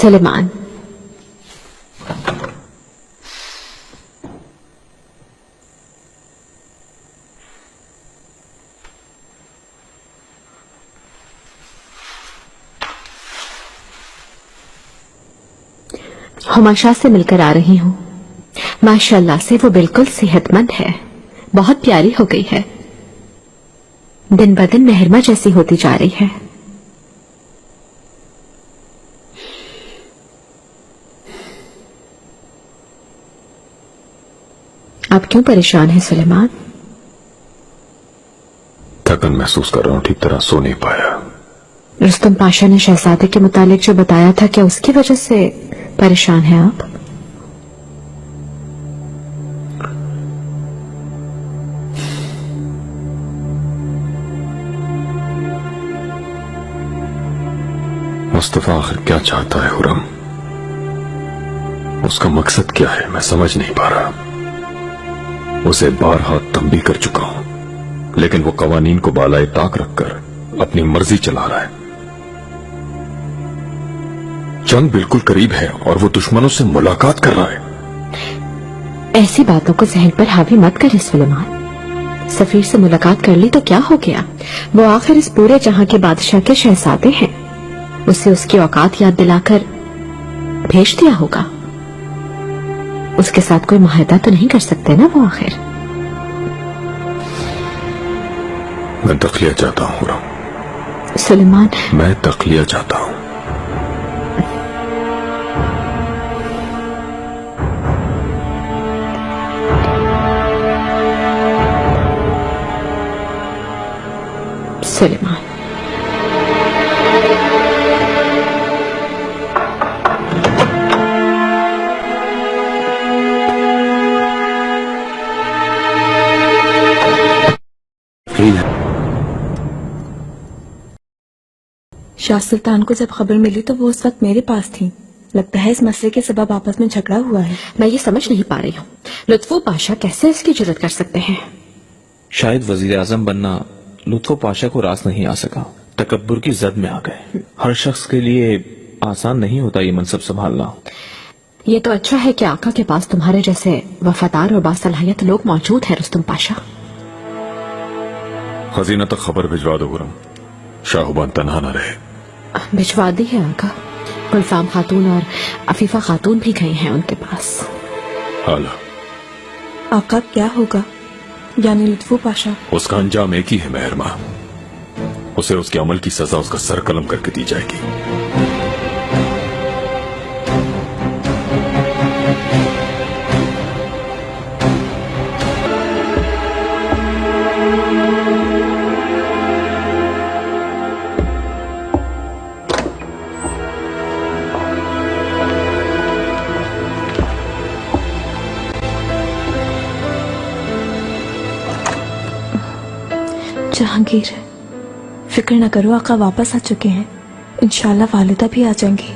سلیمان، ہماشا سے مل کر آ رہی ہوں. ماشاءاللہ سے وہ بالکل صحت مند ہے، بہت پیاری ہو گئی ہے، دن بدن مہرما جیسی ہوتی جا رہی ہے. آپ کیوں پریشان ہیں سلیمان؟ تھکن محسوس کر رہا ہوں، ٹھیک طرح سو نہیں پایا. رستم پاشا نے شہزادے کے متعلق جو بتایا تھا، کیا اس کی وجہ سے پریشان ہیں آپ؟ مصطفیٰ آخر کیا چاہتا ہے خرم؟ اس کا مقصد کیا ہے میں سمجھ نہیں پا رہا. اسے بارہا تنبیہ کر چکا ہوں، لیکن وہ قوانین کو بالائے طاق رکھ کر اپنی مرضی چلا رہا ہے. جنگ بالکل قریب ہے اور وہ دشمنوں سے ملاقات کر رہا ہے. ایسی باتوں کو ذہن پر حاوی مت کرے سلیمان. سفیر سے ملاقات کر لی تو کیا ہو گیا؟ وہ آخر اس پورے جہاں کے بادشاہ کے شہزادے ہیں. اسے اس کی اوقات یاد دلا کر بھیج دیا ہوگا. اس کے ساتھ کوئی معاہدہ تو نہیں کر سکتے نا وہ آخر؟ میں تخلیہ چاہتا ہوں خرم، سلیمان، میں تخلیہ چاہتا ہوں. سلیمان، شاہ سلطان کو جب خبر ملی تو وہ اس وقت میرے پاس تھیں. لگتا ہے اس مسئلے کے سبب آپس میں جھگڑا ہوا ہے. میں یہ سمجھ نہیں پا رہی ہوں، لطفو پاشا کیسے اس کی جرات کر سکتے ہیں؟ شاید وزیر اعظم بننا لطفو پاشا کو راس نہیں آ سکا، تکبر کی زد میں آ گئے. ہر شخص کے لیے آسان نہیں ہوتا یہ منصب سنبھالنا. یہ تو اچھا ہے کہ آقا کے پاس تمہارے جیسے وفادار اور باصلاحیت لوگ موجود ہیں رستم پاشا. خزینہ تک خبر بھجوا دو خرم، شاہبان تنہا نہ رہے. بھجوا دی ہے آقا. گلفام خاتون اور عفیفہ خاتون بھی گئی ہیں ان کے پاس. اعلیٰ. آقا کیا ہوگا؟ یعنی لطفو پاشا؟ اس کا انجام ایک ہی ہے مہرما، اسے اس کے عمل کی سزا اس کا سر قلم کر کے دی جائے گی. جہانگیر، فکر نہ کرو، آقا واپس آ چکے ہیں. انشاءاللہ والدہ بھی آ جائیں گی.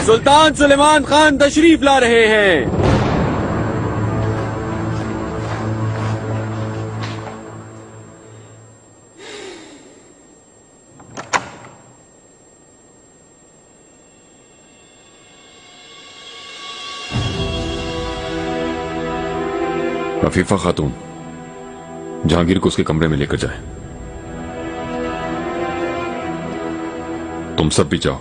سلطان سلیمان خان تشریف لا رہے ہیں. عفیفہ خاتون، جہانگیر کو اس کے کمرے میں لے کر جائیں. تم سب بھی جاؤ.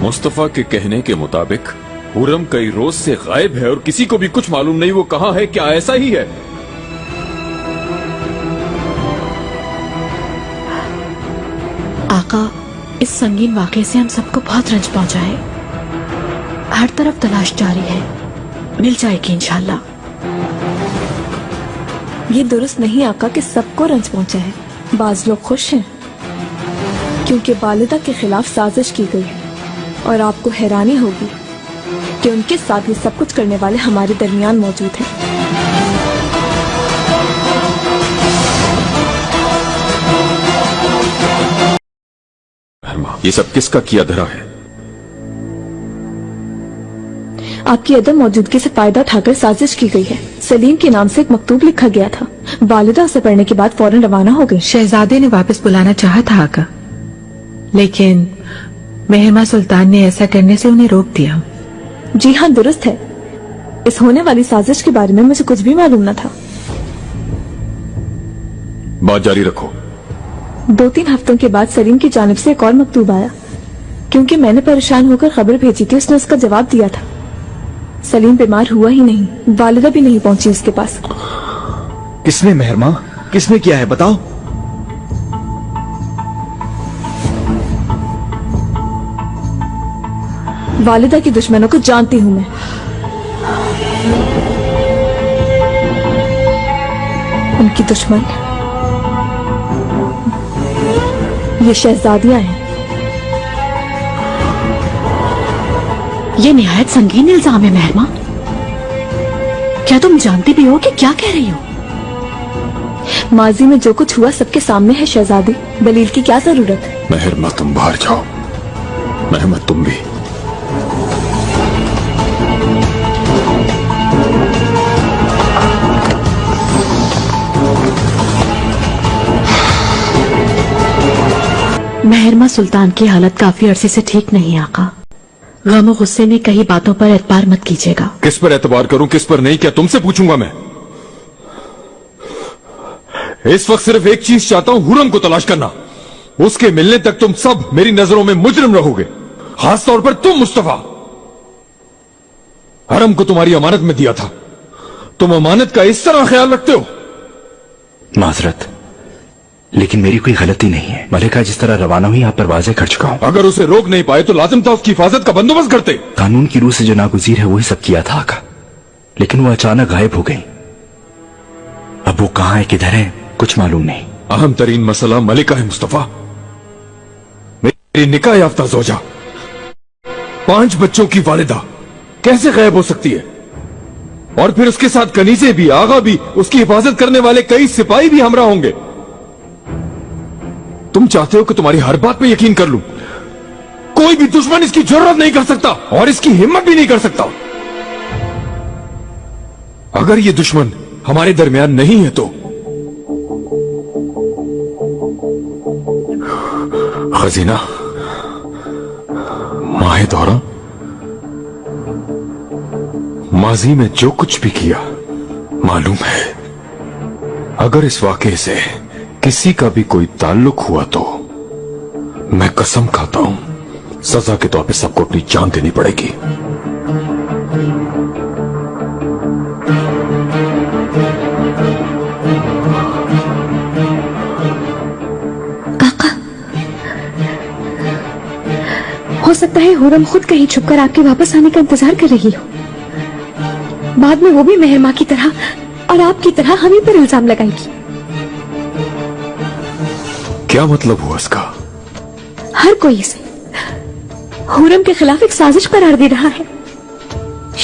مصطفیٰ کے کہنے کے مطابق خرم کئی روز سے غائب ہے اور کسی کو بھی کچھ معلوم نہیں وہ کہاں ہے. کیا ایسا ہی ہے؟ آقا، اس سنگین واقعے سے ہم سب کو بہت رنج پہنچا ہے. ہر طرف تلاش جاری ہے، مل جائے گی انشاءاللہ. یہ درست نہیں آقا کہ سب کو رنج پہنچا ہے. بعض لوگ خوش ہیں کیونکہ والدہ کے خلاف سازش کی گئی ہے اور آپ کو حیرانی ہوگی کہ ان کے ساتھ یہ سب کچھ کرنے والے ہمارے درمیان موجود ہیں۔ یہ سب کس کا کیا دھرا ہے؟ آپ کی عدم موجودگی سے فائدہ اٹھا کر سازش کی گئی ہے۔ سلیم کے نام سے ایک مکتوب لکھا گیا تھا، والدہ اسے پڑھنے کے بعد فوراً روانہ ہو گئی۔ شہزادے نے واپس بلانا چاہا تھا آقا، لیکن مہرما سلطان نے ایسا کرنے سے انہیں روک دیا۔ جی ہاں، درست ہے۔ اس ہونے والی سازش کے بارے میں مجھے کچھ بھی معلوم نہ تھا۔ بات جاری رکھو۔ 2-3 ہفتوں کے بعد سلیم کی جانب سے ایک اور مکتوب آیا۔ کیونکہ میں نے پریشان ہو کر خبر بھیجی تھی، اس نے اس کا جواب دیا تھا۔ سلیم بیمار ہوا ہی نہیں، والدہ بھی نہیں پہنچی اس کے پاس۔ کس نے مہرما؟ کس نے کیا ہے بتاؤ؟ والدہ کی دشمنوں کو جانتی ہوں میں۔ ان کی دشمن یہ شہزادیاں ہیں۔ یہ نہایت سنگین الزام ہے مہرما۔ کیا تم جانتی بھی ہو کہ کیا کہہ رہی ہو؟ ماضی میں جو کچھ ہوا سب کے سامنے ہے شہزادی، دلیل کی کیا ضرورت ہے؟ مہرما تم باہر جاؤ، محمد تم بھی۔ مہرما سلطان کی حالت کافی عرصے سے ٹھیک نہیں آقا۔ غم و غصے میں کئی باتوں پر اعتبار مت کیجیے گا۔ کس پر اعتبار کروں کس پر نہیں، کیا تم سے پوچھوں گا میں؟ اس وقت صرف ایک چیز چاہتا ہوں، حرم کو تلاش کرنا۔ اس کے ملنے تک تم سب میری نظروں میں مجرم رہو گے، خاص طور پر تم مصطفیٰ۔ حرم کو تمہاری امانت میں دیا تھا، تم امانت کا اس طرح خیال رکھتے ہو؟ معذرت، لیکن میری کوئی غلطی نہیں ہے۔ ملکہ جس طرح روانہ ہوئی آپ پر واضح کر چکا ہوں۔ اگر اسے روک نہیں پائے تو لازم تھا اس کی حفاظت کا بندوبست کرتے۔ قانون کی روح سے جو ناگزیر ہے وہی سب کیا تھا آقا، لیکن وہ اچانک غائب ہو گئی۔ اب وہ کہاں ہے، کدھر ہے، کچھ معلوم نہیں۔ اہم ترین مسئلہ ملکہ ہے مصطفیٰ، میری نکاح یافتہ زوجہ، 5 بچوں کی والدہ کیسے غائب ہو سکتی ہے؟ اور پھر اس کے ساتھ کنیزیں بھی، آغا بھی، اس کی حفاظت کرنے والے کئی سپاہی بھی ہمراہ ہوں گے۔ تم چاہتے ہو کہ تمہاری ہر بات پہ یقین کر لوں؟ کوئی بھی دشمن اس کی ضرورت نہیں کر سکتا اور اس کی ہمت بھی نہیں کر سکتا۔ اگر یہ دشمن ہمارے درمیان نہیں ہے تو خزینہ، ماہ دورہ، ماضی میں جو کچھ بھی کیا معلوم ہے۔ اگر اس واقعے سے کسی کا بھی کوئی تعلق ہوا تو میں قسم کھاتا ہوں سزا کے طور پہ سب کو اپنی جان دینی پڑے گی۔ کاکا، ہو سکتا ہے حرم خود کہیں چھپ کر آپ کے واپس آنے کا انتظار کر رہی ہو۔ بعد میں وہ بھی مہرما کی طرح اور آپ کی طرح ہمیں پر الزام لگائے گی۔ کیا مطلب ہوا اس کا؟ ہر کوئی اسے حرم کے خلاف ایک سازش قرار دے رہا ہے۔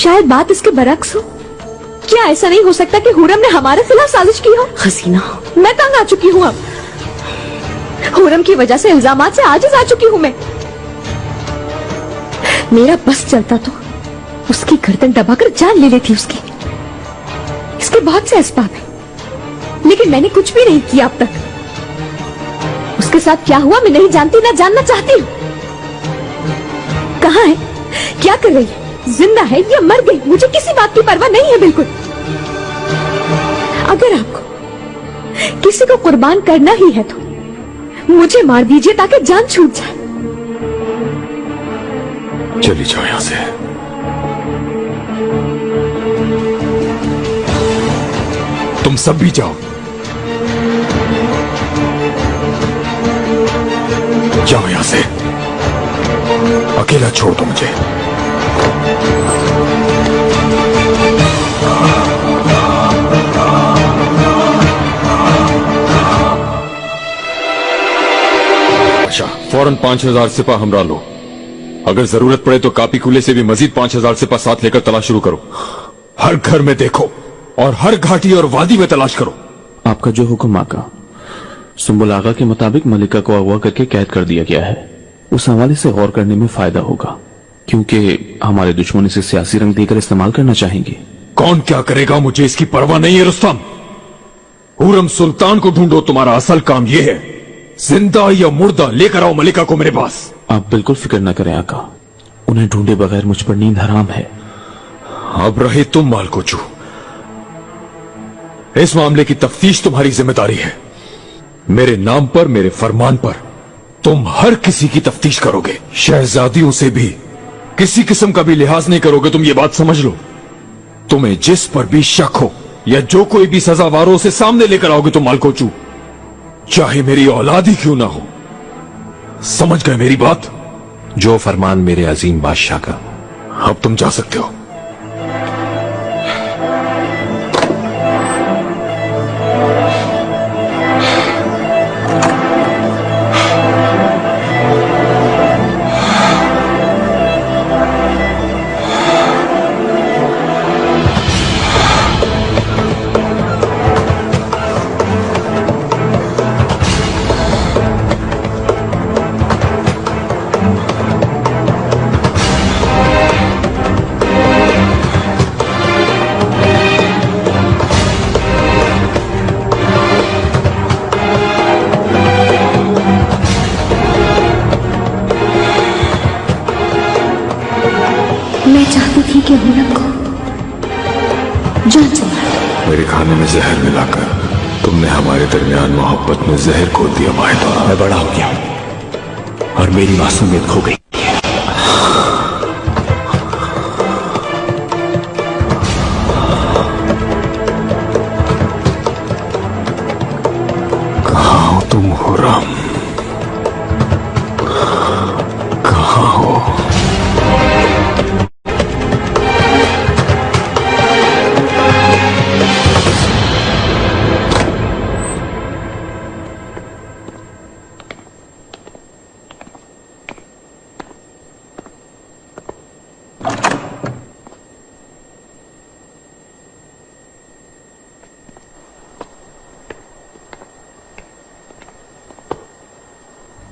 شاید بات اس کے برعکس ہو۔ کیا ایسا نہیں ہو سکتا کہ حرم نے ہمارے خلاف سازش کی ہو؟ حسینہ، میں تنگ آ چکی ہوں، اب حرم کی وجہ سے الزامات سے عاجز آ چکی ہوں میں۔ میرا بس چلتا تو اس کی گردن دبا کر جان لے لیتی اس کی۔ اس کے بہت سے اسباب ہیں، لیکن میں نے کچھ بھی نہیں کیا اب تک۔ اس کے ساتھ کیا ہوا میں نہیں جانتی، نہ جاننا چاہتی ہوں۔ کہاں ہے، کیا کر رہی ہے، زندہ ہے یا مر گئی، مجھے کسی بات کی پرواہ نہیں ہے بالکل۔ اگر آپ کو کسی کو قربان کرنا ہی ہے تو مجھے مار دیجئے تاکہ جان چھوٹ جائے۔ چلی جاؤ یہاں سے۔ تم سب بھی جاؤ، جاؤ یہاں سے، اکیلا چھوڑ دو مجھے۔ اچھا، فوراً फौरन 5000 सिपा हमरा लो। अगर जरूरत पड़े तो कापी कुले से भी मजीद 5000 सिपा साथ लेकर तलाश शुरू करो। हर घर में देखो और हर घाटी और वादी में तलाश करो। आपका जो हुक्म आका। सुंबुल आगा के मुताबिक मलिका को अगवा करके कैद कर दिया गया है। उस हवाले से गौर करने में फायदा होगा, क्योंकि हमारे दुश्मन इसे सियासी रंग देकर इस्तेमाल करना चाहेंगे। कौन क्या करेगा मुझे इसकी परवाह नहीं है रुस्तम। हुरम सुल्तान को ढूंढो, तुम्हारा असल काम यह है। जिंदा या मुर्दा लेकर आओ मलिका को मेरे पास। आप बिल्कुल फिक्र न करें आका, उन्हें ढूंढे बगैर मुझ पर नींद हराम है। अब रहे तुम मालकोचू, इस मामले की तफ्तीश तुम्हारी जिम्मेदारी है। मेरे नाम पर, मेरे फरमान पर तुम हर किसी की तफ्तीश करोगे। शहजादियों से भी किसी किस्म का भी लिहाज नहीं करोगे। तुम ये बात समझ लो। तुम्हें जिस पर भी शक हो या जो कोई भी सजावार हो उसे सामने लेकर आओगे तुम मालकोचू, चाहे मेरी औलाद ही क्यों ना हो। समझ गए मेरी बात? जो फरमान मेरे अजीम बादशाह का। अब तुम जा सकते हो। मैं चाहती थी कि हुरम को जान चला। मेरे खाने में जहर मिलाकर तुमने हमारे दरमियान मोहब्बत में जहर खोल दिया माहिदा। मैं बड़ा हो गया हूं और मेरी मासूमियत खो गई। कहाँ हो तुम हुरम? कहाँ हो?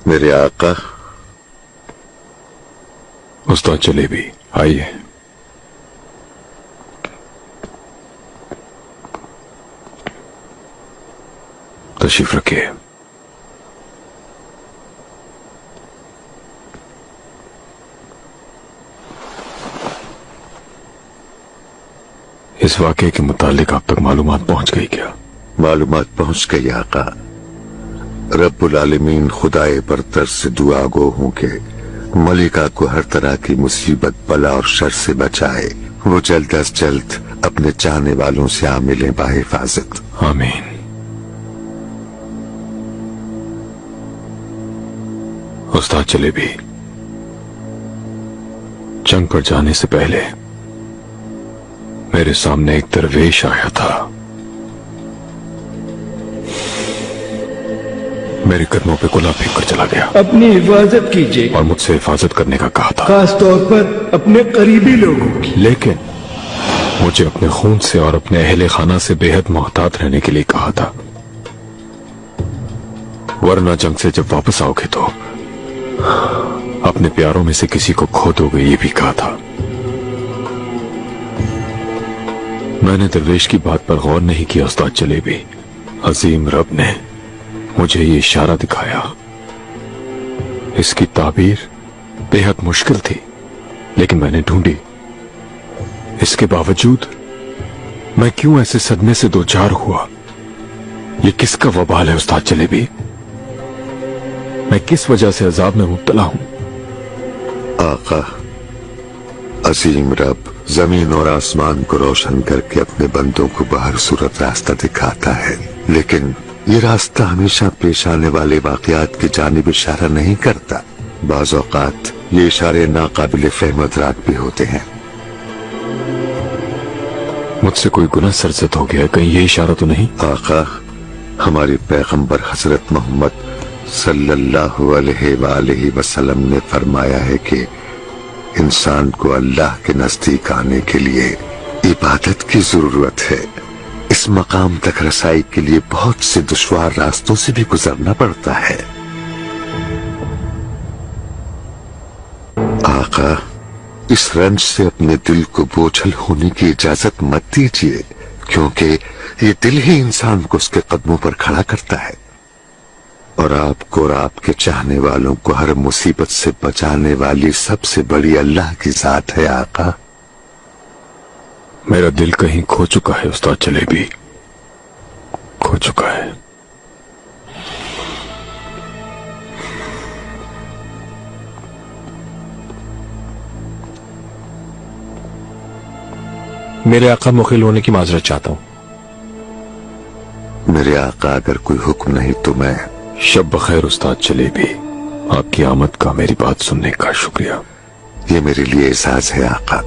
मेरे आका। उस्ताद जलेबी आइए। तशरीफ रखिए। इस वाकये के मुतालिक आप तक मालूमात पहुंच गई क्या? मालूमात पहुंच गई आका। रब्बुल आलमीन खुदाए बरतर से दुआ गो हूं कि मलिका को हर तरह की मुसीबत, बला और शर से बचाए। वो जल्द अज जल्द अपने चाहने वालों से आ मिले बाहिफाजत। आमीन। उस्ताद जलेबी, जंग पर जाने से पहले मेरे सामने एक दरवेश आया था। मेरे कदमों पे गुलाब फेंक कर चला गया। अपनी हिफाजत कीजिए और मुझसे हिफाजत करने का कहा था, खास तौर पर अपने करीबी लोगों की। लेकिन मुझे अपने खून से और अपने अहले खाना से बेहद मोहतात रहने के लिए कहा था, वरना जंग से जब वापस आओगे तो अपने प्यारों में से किसी को खो दोगे, ये भी कहा था। मैंने दरवेश की बात पर गौर नहीं किया उस्ताद जलेबी। अजीम रब ने मुझे ये इशारा दिखाया। इसकी ताबीर बेहद मुश्किल थी, लेकिन मैंने ढूंढी। इसके बावजूद मैं क्यों ऐसे सदमे से दो चार हुआ? ये किसका वबाल है उस्ताद जलेबी? मैं किस वजह से अजाब में मुब्तला हूं? आका, अजीम रब जमीन और आसमान को रोशन करके अपने बंदों को बाहर सूरत रास्ता दिखाता है, लेकिन ये रास्ता हमेशा पेश आने वाले वाकयात की जानिब इशारा नहीं करता। बाज़ औक़ात ये इशारे नाकाबिल फ़हम अदराक भी होते हैं। मुझसे कोई गुनाह सरजद हो गया, कहीं ये इशारा तो नहीं? आका, हमारे पैगंबर हजरत मोहम्मद सल्लल्लाहु अलैहि वालैहि वसल्लम ने फरमाया है कि इंसान को अल्लाह के नजदीक आने के लिए इबादत की जरूरत है। इस मकाम तक रसाई के लिए बहुत से दुश्वार रास्तों से भी गुजरना पड़ता है। आका, इस रंज से अपने दिल को बोझल होने की इजाजत मत दीजिए, क्योंकि ये दिल ही इंसान को उसके कदमों पर खड़ा करता है। और आपको और आपके चाहने वालों को हर मुसीबत से बचाने वाली सबसे बड़ी अल्लाह की जात है। आका, मेरा दिल कहीं खो चुका है उस्ताद जलेबी, खो चुका है। मेरे आका, मुखिल होने की माजरत चाहता हूं। मेरे आका, अगर कोई हुक्म नहीं तो मैं। शब बखैर उस्ताद जलेबी, आपकी आमद का मेरी बात सुनने का शुक्रिया। ये मेरे लिए एहसास है आका।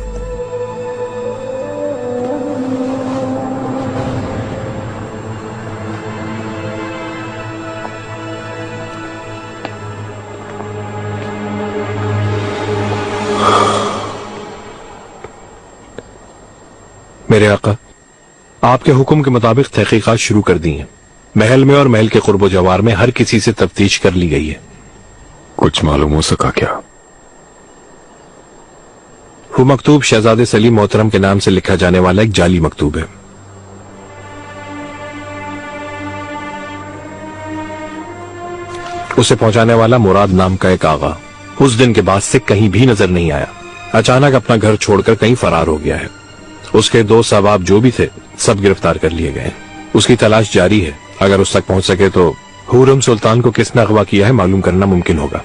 मेरे आका, आपके हुक्म के मुताबिक तहकीकात शुरू कर दी हैं। महल में और महल के कुर्बो जवार में हर किसी से तफ्तीश कर ली गई है। कुछ मालूम हो सका क्या? वो मकतूब शहजादे सलीम मोहतरम के नाम से लिखा जाने वाला एक जाली मकतूब है। उसे पहुंचाने वाला मुराद नाम का एक आगा उस दिन के बाद से कहीं भी नजर नहीं आया। अचानक अपना घर छोड़कर कहीं फरार हो गया है। उसके दो सवाब जो भी थे सब गिरफ्तार कर लिए गए। उसकी तलाश जारी है। अगर उस तक पहुंच सके तो हुरम सुल्तान को किसने अगवा किया है मालूम करना मुमकिन होगा।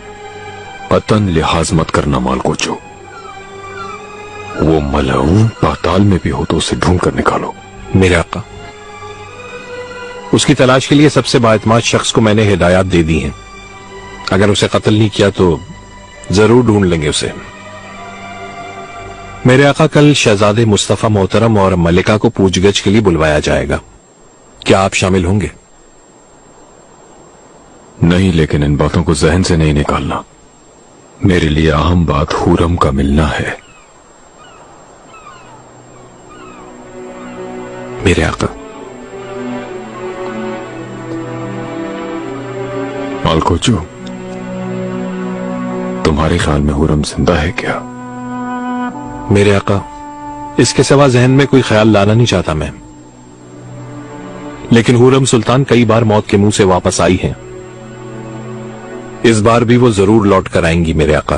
पतन लिहाज मत करना मालकोचो, वो मलऊन पाताल में भी हो तो उसे ढूंढ कर निकालो। मेरे आका, उसकी तलाश के लिए सबसे बाएतमाद शख्स को मैंने हिदायत दे दी हैं। अगर उसे कत्ल नहीं किया तो जरूर ढूंढ लेंगे उसे। मेरे आका, कल शहजादे मुस्तफा मोहतरम और मलिका को पूछगछ के लिए बुलवाया जाएगा। क्या आप शामिल होंगे? नहीं, लेकिन इन बातों को जहन से नहीं निकालना। मेरे लिए अहम बात हुरम का मिलना है। मेरे आका, मालकोचू, तुम्हारे ख्याल में हुरम जिंदा है क्या? मेरे आका, इसके सिवा जहन में कोई ख्याल लाना नहीं चाहता मैं, लेकिन हुरम सुल्तान कई बार मौत के मुंह से वापस आई है। इस बार भी वो जरूर लौट कर आएंगी मेरे आका।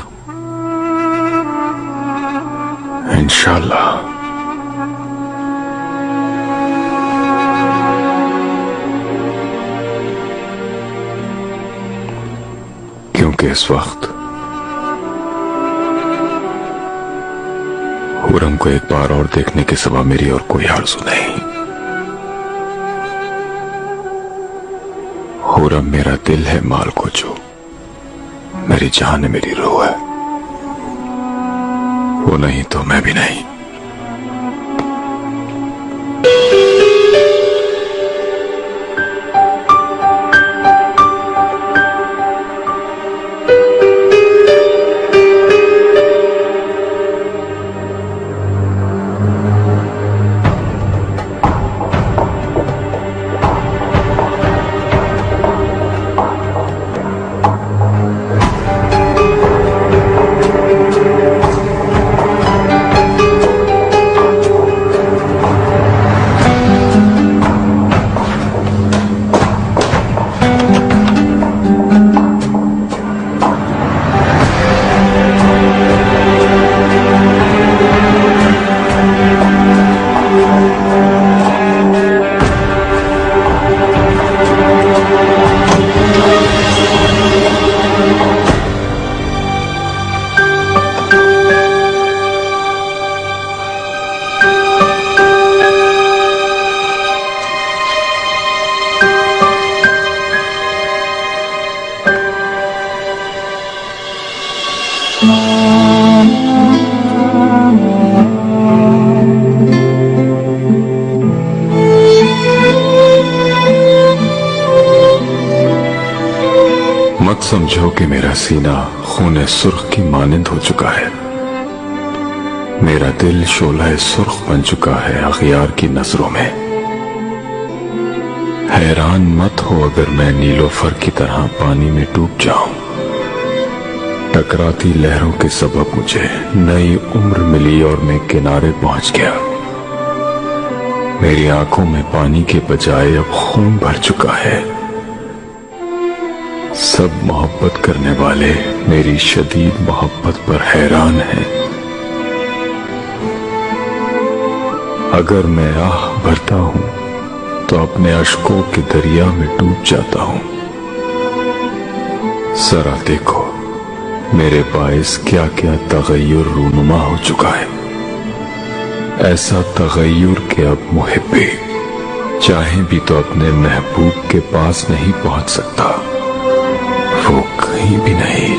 इंशाअल्लाह। क्योंकि इस वक्त हुरम को एक बार और देखने के सिवा मेरी और कोई आरज़ू नहीं। हुरम मेरा दिल है मालकोचू, मेरी जान है, मेरी रूह है। वो नहीं तो मैं भी नहीं। समझो कि मेरा सीना खून सुर्ख की मानिंद हो चुका है। मेरा दिल शोला सुर्ख बन चुका है अखियार की नजरों में। हैरान मत हो अगर मैं नीलोफर की तरह पानी में डूब जाऊं। टकराती लहरों के सबब मुझे नई उम्र मिली और मैं किनारे पहुंच गया। मेरी आंखों में पानी के बजाय अब खून भर चुका है। सब मोहब्बत करने वाले मेरी शदीद मोहब्बत पर हैरान हैं। अगर मैं आह भरता हूं तो अपने अश्कों के दरिया में डूब जाता हूं। जरा देखो मेरे बाइस क्या क्या तगय्युर रूनुमा हो चुका है। ऐसा तगय्युर कि अब मुहिब्बे चाहे भी तो अपने महबूब के पास नहीं पहुंच सकता, वो कहीं भी नहीं।